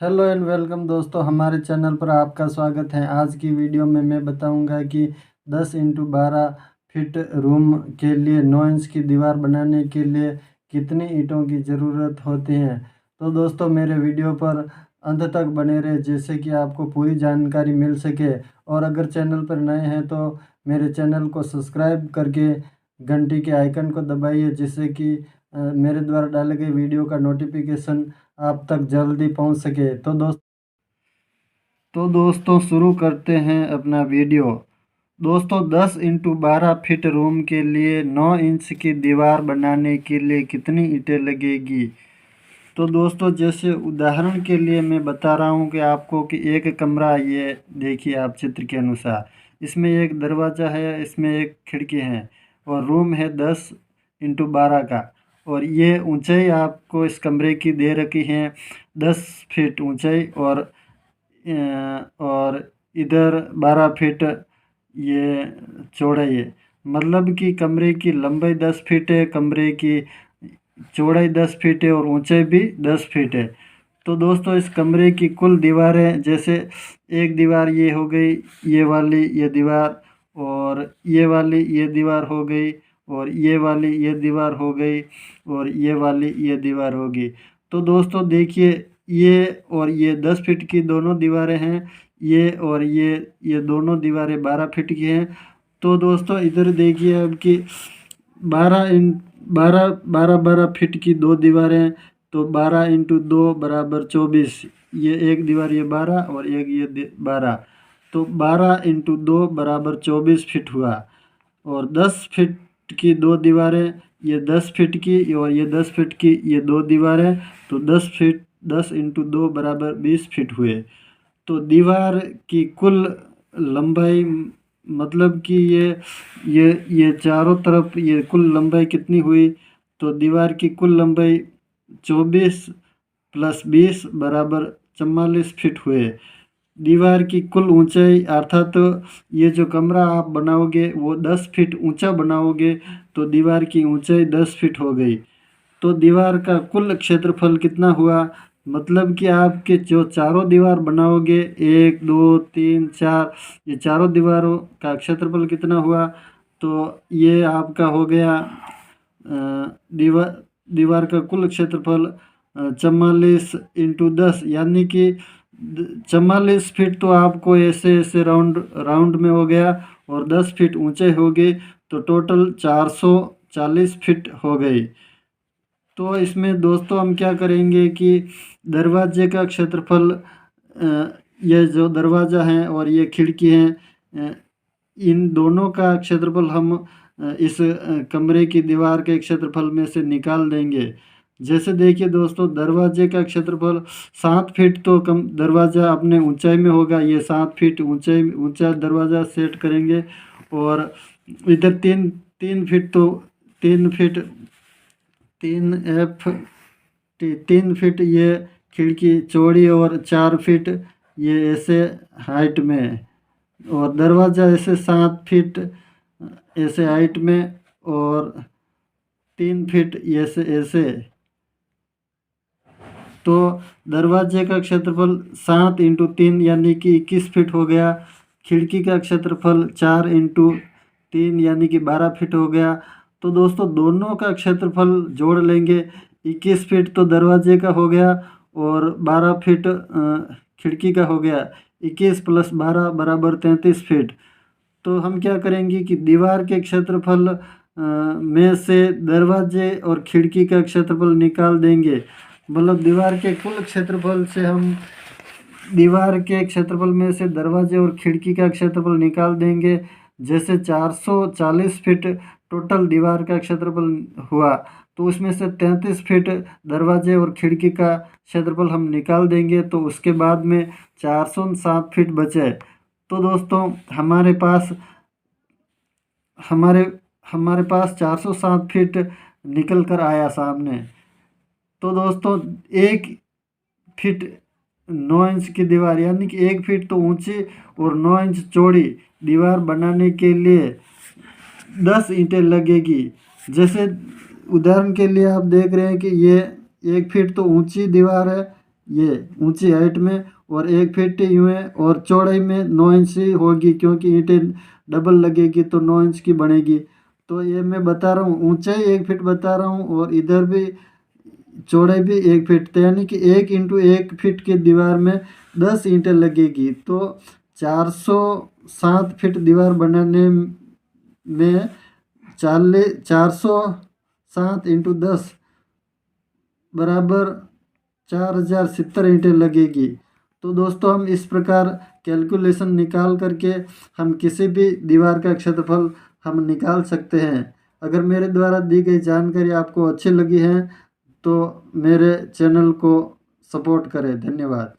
Hello and welcome दोस्तों, हमारे channel पर आपका स्वागत है। आज की वीडियो में मैं बताऊंगा कि 10x12 फीट रूम के लिए 9 इंच की दीवार बनाने के लिए कितनी ईंटों की ज़रूरत होती है। तो दोस्तों मेरे वीडियो पर अंत तक बने रहे जिससे कि आपको पूरी जानकारी मिल सके। और अगर चैनल पर नए हैं तो मेरे चैनल को सब्सक्राइब करके घंटी के आइकन को दबाइए जिससे कि मेरे द्वारा डाले गए वीडियो का नोटिफिकेशन आप तक जल्दी पहुंच सके। तो दोस्तों शुरू करते हैं अपना वीडियो। दोस्तों 10x12 फीट रूम के लिए 9 इंच की दीवार बनाने के लिए कितनी ईंटें लगेगी। तो दोस्तों जैसे उदाहरण के लिए मैं बता रहा हूँ कि आपको कि एक कमरा, ये देखिए आप चित्र के अनुसार, इसमें एक दरवाज़ा है, इसमें एक खिड़की है और रूम है 10x12 का। और ये ऊंचाई आपको इस कमरे की दे रखी है 10 फीट ऊंचाई और इधर 12 फीट ये चौड़ाई है। मतलब कि कमरे की लंबाई 10 फीट है, कमरे की चौड़ाई 10 फीट है और ऊंचाई भी 10 फीट है। तो दोस्तों इस कमरे की कुल दीवारें, जैसे एक दीवार ये हो गई, ये वाली ये दीवार, और ये वाली ये दीवार हो गई, और ये वाली ये दीवार हो गई, और ये वाली ये दीवार होगी। तो दोस्तों देखिए, ये और ये 10 फीट की दोनों दीवारें हैं, ये और ये दोनों दीवारें 12 फीट की हैं। तो दोस्तों इधर देखिए अब कि 12 फीट की दो दीवारें, तो 12x2 = 24। ये एक दीवार ये 12 और एक ये 12, तो 12x2 = 24 फीट हुआ। और 10 फीट की दो दीवारें, ये 10 फीट की और ये 10 फीट की ये दो दीवारें, तो 10 x2 = 20 फीट हुए। तो दीवार की कुल लंबाई, मतलब कि ये चारों तरफ ये कुल लंबाई कितनी हुई, तो दीवार की कुल लंबाई 24 + 20 = 44 फीट हुए। दीवार की कुल ऊंचाई, अर्थात तो ये जो कमरा आप बनाओगे वो 10 फीट ऊंचा बनाओगे, तो दीवार की ऊंचाई 10 फीट हो गई। तो दीवार का कुल क्षेत्रफल कितना हुआ, मतलब कि आपके जो चारों दीवार बनाओगे, 1 2 3 4, ये चारों दीवारों का क्षेत्रफल कितना हुआ, तो ये आपका हो गया दीवार का कुल क्षेत्रफल 44 × 10, यानी कि 44 फीट। तो आपको ऐसे ऐसे राउंड राउंड में हो गया, और 10 फीट ऊंचाई हो गई, तो टोटल 440 फीट हो गई। तो इसमें दोस्तों हम क्या करेंगे कि दरवाजे का क्षेत्रफल, ये जो दरवाज़ा है और ये खिड़की है, इन दोनों का क्षेत्रफल हम इस कमरे की दीवार के क्षेत्रफल में से निकाल देंगे। जैसे देखिए दोस्तों, दरवाजे का क्षेत्रफल 7 फीट, तो कम दरवाज़ा अपने ऊंचाई में होगा, ये 7 फीट ऊंचा दरवाज़ा सेट करेंगे। और इधर 3 फीट, तो 3 फीट 3 फीट ये खिड़की चौड़ी, और 4 फीट ये ऐसे हाइट में, और दरवाज़ा ऐसे 7 फीट ऐसे हाइट में, और 3 फीट ऐसे ऐसे। तो दरवाजे का क्षेत्रफल 7 × 3 यानी कि 21 फीट हो गया। खिड़की का क्षेत्रफल 4 × 3 यानी कि 12 फीट हो गया। तो दोस्तों दोनों का क्षेत्रफल जोड़ लेंगे, 21 फीट तो दरवाजे का हो गया, और 12 फीट खिड़की का हो गया। 21 + 12 = 33 फीट। तो हम क्या करेंगे कि दीवार के क्षेत्रफल में से दरवाजे और खिड़की का क्षेत्रफल निकाल देंगे। मतलब दीवार के कुल क्षेत्रफल से हम दीवार के क्षेत्रफल में से दरवाजे और खिड़की का क्षेत्रफल निकाल देंगे। जैसे 440 फीट टोटल दीवार का क्षेत्रफल हुआ, तो उसमें से 33 फीट दरवाजे और खिड़की का क्षेत्रफल हम निकाल देंगे, तो उसके बाद में 407 फीट बचे। तो दोस्तों हमारे हमारे पास 407 फीट निकल कर आया सामने। तो दोस्तों 1 फीट 9 इंच की दीवार, यानी कि 1 फीट तो ऊंची और 9 इंच चौड़ी दीवार बनाने के लिए 10 ईंटें लगेगी। जैसे उदाहरण के लिए आप देख रहे हैं कि ये 1 फीट तो ऊंची दीवार है, ये ऊंची हाइट में, और 1 फीट यूँ है, और चौड़ाई में 9 इंच ही होगी क्योंकि ईंटें डबल लगेगी तो 9 इंच की बनेगी। तो ये मैं बता रहा हूँ, ऊंचाई 1 फीट बता रहा हूँ और इधर भी चौड़ाई भी 1 फीट, तो यानी कि 1 × 1 फीट की दीवार में 10 ईंटें लगेगी। तो 407 फीट दीवार बनाने में 407 × 10 बराबर 4070 ईंटें लगेगी। तो दोस्तों हम इस प्रकार कैलकुलेशन निकाल करके हम किसी भी दीवार का क्षेत्रफल हम निकाल सकते हैं। अगर मेरे द्वारा दी गई जानकारी आपको अच्छी लगी है तो मेरे चैनल को सपोर्ट करें। धन्यवाद।